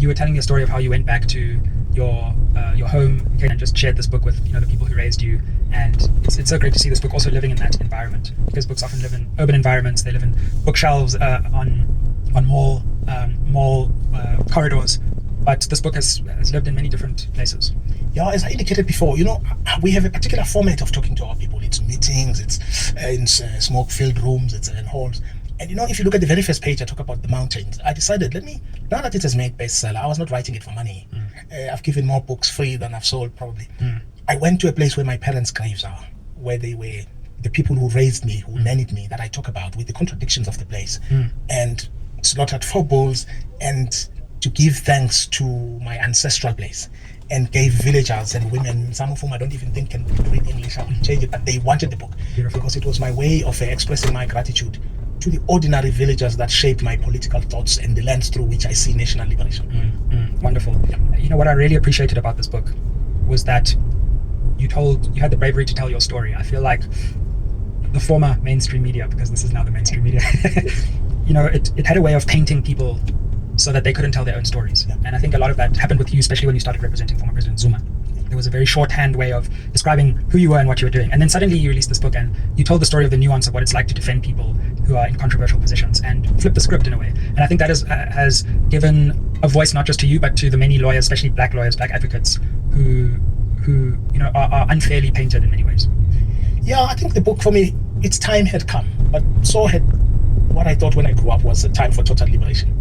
you were telling me a story of how you went back to your home and just shared this book with the people who raised you, and it's so great to see this book also living in that environment, because books often live in urban environments. They live in bookshelves, on mall corridors, but this book has lived in many different places. Yeah, as I indicated before, we have a particular format of talking to our people. It's meetings, it's in smoke-filled rooms, it's in halls. And if you look at the very first page, I talk about the mountains. I decided, now that it has made bestseller, I was not writing it for money. I've given more books free than I've sold, probably. I went to a place where my parents' graves are, where they were the people who raised me, who nannied me, that I talk about, with the contradictions of the place. And slaughtered 4 bulls, and to give thanks to my ancestral place, and gave villagers and women, some of whom I don't even think can read English, I will change it, but they wanted the book. Beautiful. Because it was my way of expressing my gratitude to the ordinary villagers that shaped my political thoughts and the lens through which I see national liberation. Wonderful. What I really appreciated about this book was that you had the bravery to tell your story. I feel like the former mainstream media, because this is now the mainstream media, it had a way of painting people so that they couldn't tell their own stories. And I think a lot of that happened with you, especially when you started representing former President Zuma. There was a very shorthand way of describing who you were and what you were doing. And then suddenly you released this book and you told the story of the nuance of what it's like to defend people who are in controversial positions and flip the script in a way. And I think that has given a voice not just to you, but to the many lawyers, especially black lawyers, black advocates who are unfairly painted in many ways. Yeah, I think the book, for me, its time had come, but so had what I thought when I grew up was a time for total liberation.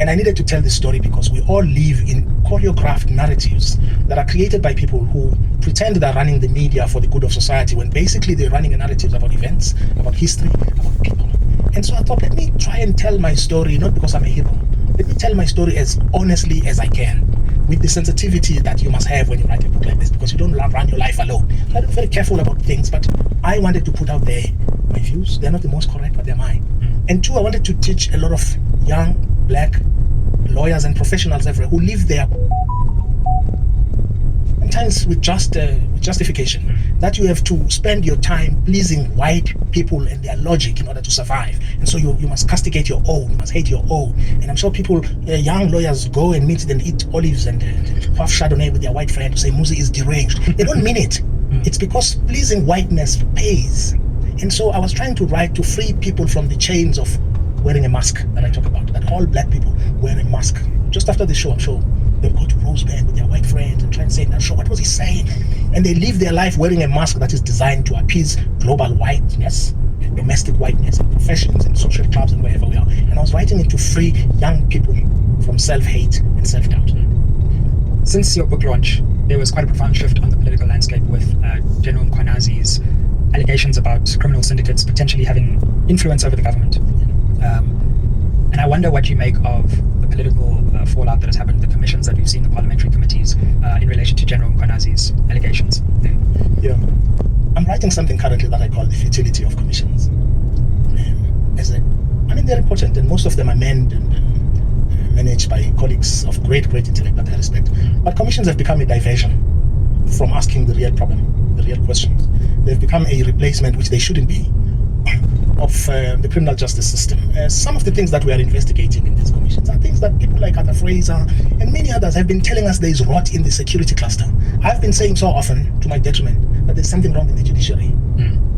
And I needed to tell this story because we all live in choreographed narratives that are created by people who pretend they're running the media for the good of society, when basically they're running narratives about events, about history, about people. And so I thought, let me try and tell my story, not because I'm a hero. Let me tell my story as honestly as I can, with the sensitivity that you must have when you write a book like this, because you don't run your life alone. So I'm very careful about things, but I wanted to put out there my views. They're not the most correct, but they're mine. And 2, I wanted to teach a lot of young black lawyers and professionals everywhere who live there, sometimes with justification, that you have to spend your time pleasing white people and their logic in order to survive. And so you must castigate your own, you must hate your own. And I'm sure people, young lawyers, go and meet and eat olives and have Chardonnay with their white friend to say Muzi is deranged. They don't mean it. It's because pleasing whiteness pays. And so I was trying to write to free people from the chains of wearing a mask that I talk about, that all black people wear a mask. Just after the show, I'm sure they'll go to Rosebank with their white friends and try and say, "Now, show what was he saying?" And they live their life wearing a mask that is designed to appease global whiteness, domestic whiteness, in professions and social clubs and wherever we are. And I was writing it to free young people from self-hate and self-doubt. Since your book launch, there was quite a profound shift on the political landscape with General Mkhwanazi's allegations about criminal syndicates potentially having influence over the government. And I wonder what you make of the political fallout that has happened, the commissions that we've seen, the parliamentary committees, in relation to General Mkhwanazi's allegations. Yeah. I'm writing something currently that I call the futility of commissions. They're important, and most of them are manned and managed by colleagues of great intellect that I respect. But commissions have become a diversion from asking the real problem, the real questions. They've become a replacement, which they shouldn't be, of the criminal justice system. Some of the things that we are investigating in these commissions are things that people like Arthur Fraser and many others have been telling us there is rot in the security cluster. I've been saying so often, to my detriment, that there's something wrong in the judiciary.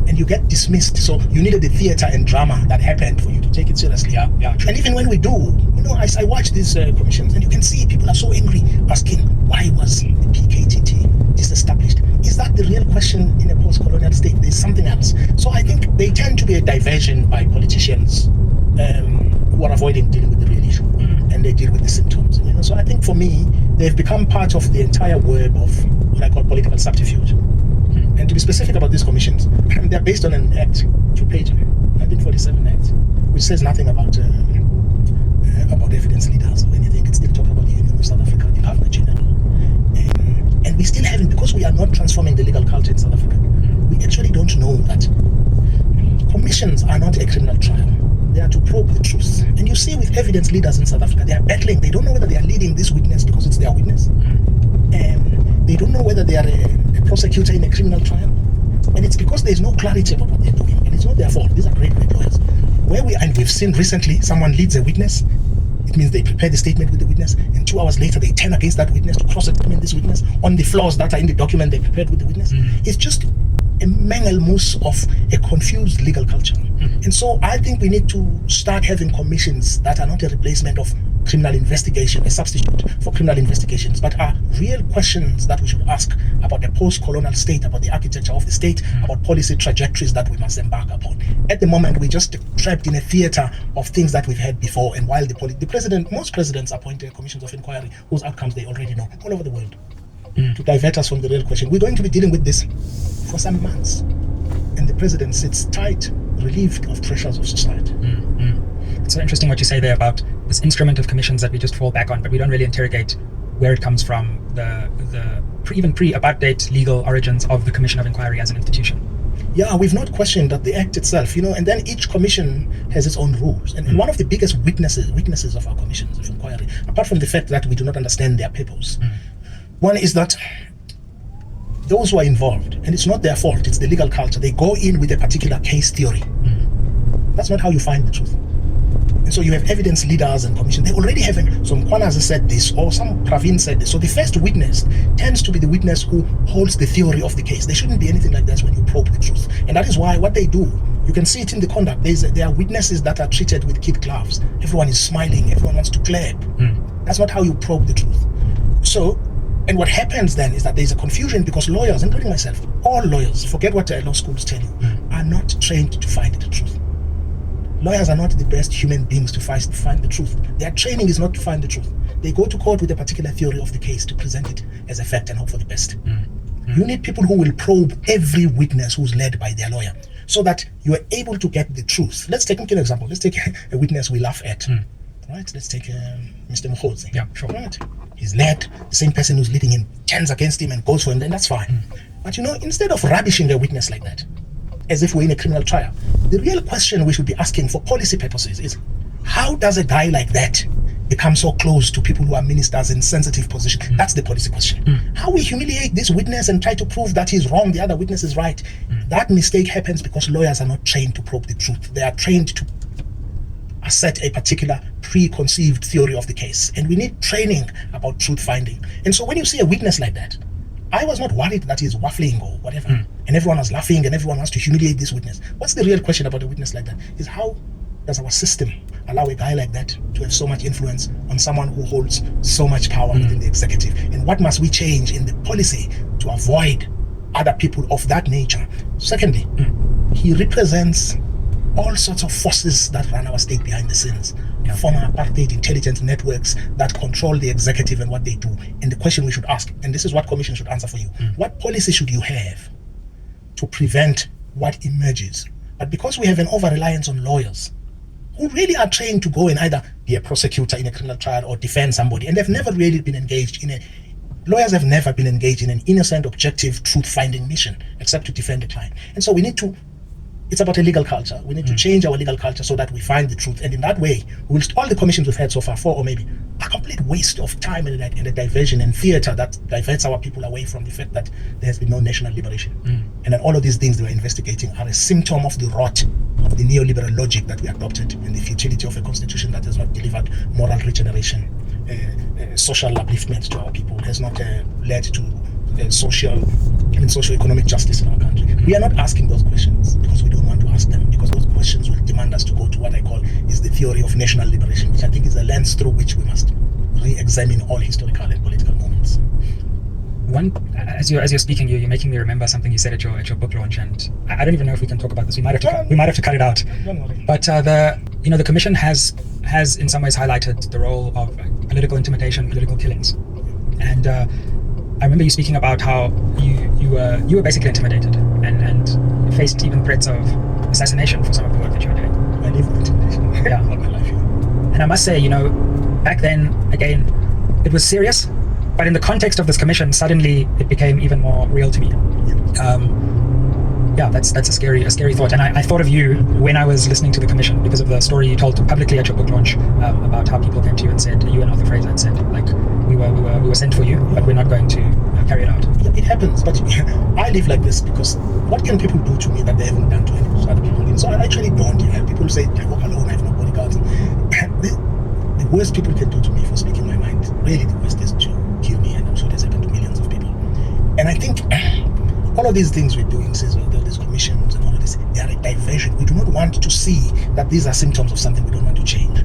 And you get dismissed. So you needed the theater and drama that happened for you to take it seriously. Yeah, and even when we do, I watch these commissions, and you can see people are so angry, asking, why was the PKTT disestablished? Is that the real question in a post-colonial state? There's something else. So I think they tend to be a diversion by politicians who are avoiding dealing with the real issue, and they deal with the symptoms. So I think for me, they've become part of the entire web of what I call political subterfuge. And to be specific about these commissions, they're based on an act, 2-page, 1947 act, which says nothing about evidence leaders or anything. It still talks about the Union of South Africa, the Governor General. And we still haven't, because we are not transforming the legal culture in South Africa, we actually don't know that commissions are not a criminal trial. They are to probe the truth. And you see with evidence leaders in South Africa, they are battling. They don't know whether they are leading this witness because it's their witness. They don't know whether they are a prosecutor in a criminal trial. And it's because there's no clarity about what they're doing. And it's not their fault. These are great lawyers. And we've seen recently someone leads a witness. It means they prepare the statement with the witness, and 2 hours later they turn against that witness to cross-examine this witness on the flaws that are in the document they prepared with the witness. It's just a mengelmoes of a confused legal culture. And so I think we need to start having commissions that are not a replacement of criminal investigation, a substitute for criminal investigations, but are real questions that we should ask about the post-colonial state, about the architecture of the state, about policy trajectories that we must embark upon. At the moment, we're just trapped in a theater of things that we've had before, and while most presidents appoint commissions of inquiry whose outcomes they already know all over the world. To divert us from the real question, we're going to be dealing with this for some months, and the president sits tight, relieved of pressures of society. It's so interesting what you say there about this instrument of commissions that we just fall back on, but we don't really interrogate where it comes from, even pre-about date legal origins of the Commission of Inquiry as an institution. Yeah, we've not questioned that the act itself, and then each commission has its own rules. And one of the biggest weaknesses of our commissions of inquiry, apart from the fact that we do not understand their purpose, one is that those who are involved, and it's not their fault, it's the legal culture, they go in with a particular case theory. That's not how you find the truth. And so you have evidence leaders and commission. They already have some Kwanas said this, or some Praveen said this. So the first witness tends to be the witness who holds the theory of the case. There shouldn't be anything like that when you probe the truth. And that is why what they do, you can see it in the conduct. There are witnesses that are treated with kid gloves. Everyone is smiling. Everyone wants to clap. That's not how you probe the truth. So, and what happens then is that there's a confusion because lawyers, including myself, all lawyers, forget what law schools tell you, are not trained to find the truth. Lawyers are not the best human beings to find the truth. Their training is not to find the truth. They go to court with a particular theory of the case to present it as a fact and hope for the best. You need people who will probe every witness who's led by their lawyer so that you are able to get the truth. Let's take an example. Let's take a witness we laugh at. Right? Let's take Mr. Muzi. Yeah, sure. Right? He's led, the same person who's leading him turns against him and goes for him, then that's fine. But instead of rubbishing a witness like that, as if we're in a criminal trial, the real question we should be asking for policy purposes is, how does a guy like that become so close to people who are ministers in sensitive positions? That's the policy question. How we humiliate this witness and try to prove that he's wrong, the other witness is right. That mistake happens because lawyers are not trained to probe the truth. They are trained to assert a particular preconceived theory of the case. And we need training about truth finding. And so when you see a witness like that, I was not worried that he's waffling or whatever, and everyone was laughing and everyone wants to humiliate this witness. What's the real question about a witness like that? Is how does our system allow a guy like that to have so much influence on someone who holds so much power within the executive? And what must we change in the policy to avoid other people of that nature? Secondly, he represents all sorts of forces that run our state behind the scenes. Former apartheid intelligence networks that control the executive and what they do. And the question we should ask, and this is what commission should answer for you, what policy should you have to prevent what emerges? But because we have an over-reliance on lawyers who really are trained to go and either be a prosecutor in a criminal trial or defend somebody, and they've never really been engaged in lawyers have never been engaged in an innocent, objective, truth-finding mission except to defend the client. And so we need to, it's about a legal culture. We need to change our legal culture so that we find the truth. And in that way, all the commissions we've had so far, 4 or maybe, a complete waste of time and a diversion and theater that diverts our people away from the fact that there has been no national liberation. And that all of these things they were investigating are a symptom of the rot of the neoliberal logic that we adopted and the futility of a constitution that has not delivered moral regeneration, social upliftment to our people, has not led to socio-economic justice in our country. We are not asking those questions because we don't want to ask them, because those questions will demand us to go to what I call is the theory of national liberation, which I think is a lens through which we must re-examine all historical and political moments. As you're speaking, you're making me remember something you said at your book launch, and I don't even know if we can talk about this. We might have to cut it out. But the commission has in some ways highlighted the role of political intimidation, political killings, and I remember you speaking about how you were basically intimidated and faced even threats of assassination for some of the work that you were doing. I live with intimidation. Yeah. All my life. And I must say, back then, again, it was serious, but in the context of this commission, suddenly it became even more real to me. That's a scary thought. And I thought of you when I was listening to the commission because of the story you told publicly at your book launch about how people came to you and said, you and Arthur Fraser, and said, like, we were sent for you, but we're not going to carry it out. Yeah, it happens, but I live like this because what can people do to me that they haven't done to any other people? And so I actually don't. People say, I walk alone, I have no bodyguards. The worst people can do to me for speaking my mind, really the worst, is to kill me, and I'm sure it has happened to millions of people. And I think all of these things we're doing, says all these commissions and all of this, they are a diversion. We do not want to see that these are symptoms of something we don't want to change.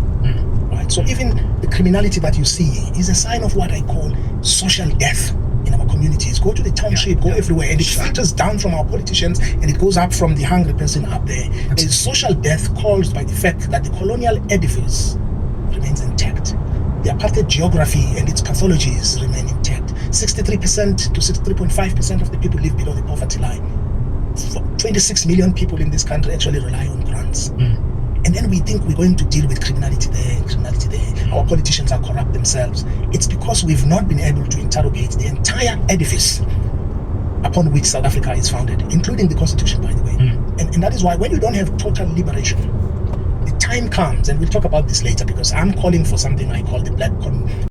Right? So even the criminality that you see is a sign of what I call social death in our communities. Go to the township, go everywhere, and it filters down from our politicians, and it goes up from the hungry person up there. There is social death caused by the fact that the colonial edifice remains intact. The apartheid geography and its pathologies remain intact. 63% to 63.5% of the people live below the poverty line. 26 million people in this country actually rely on grants. And then we think we're going to deal with criminality there, criminality there. Our politicians are corrupt themselves. It's because we've not been able to interrogate the entire edifice upon which South Africa is founded, including the Constitution, by the way. And that is why when you don't have total liberation, the time comes, and we'll talk about this later, because I'm calling for something I call the black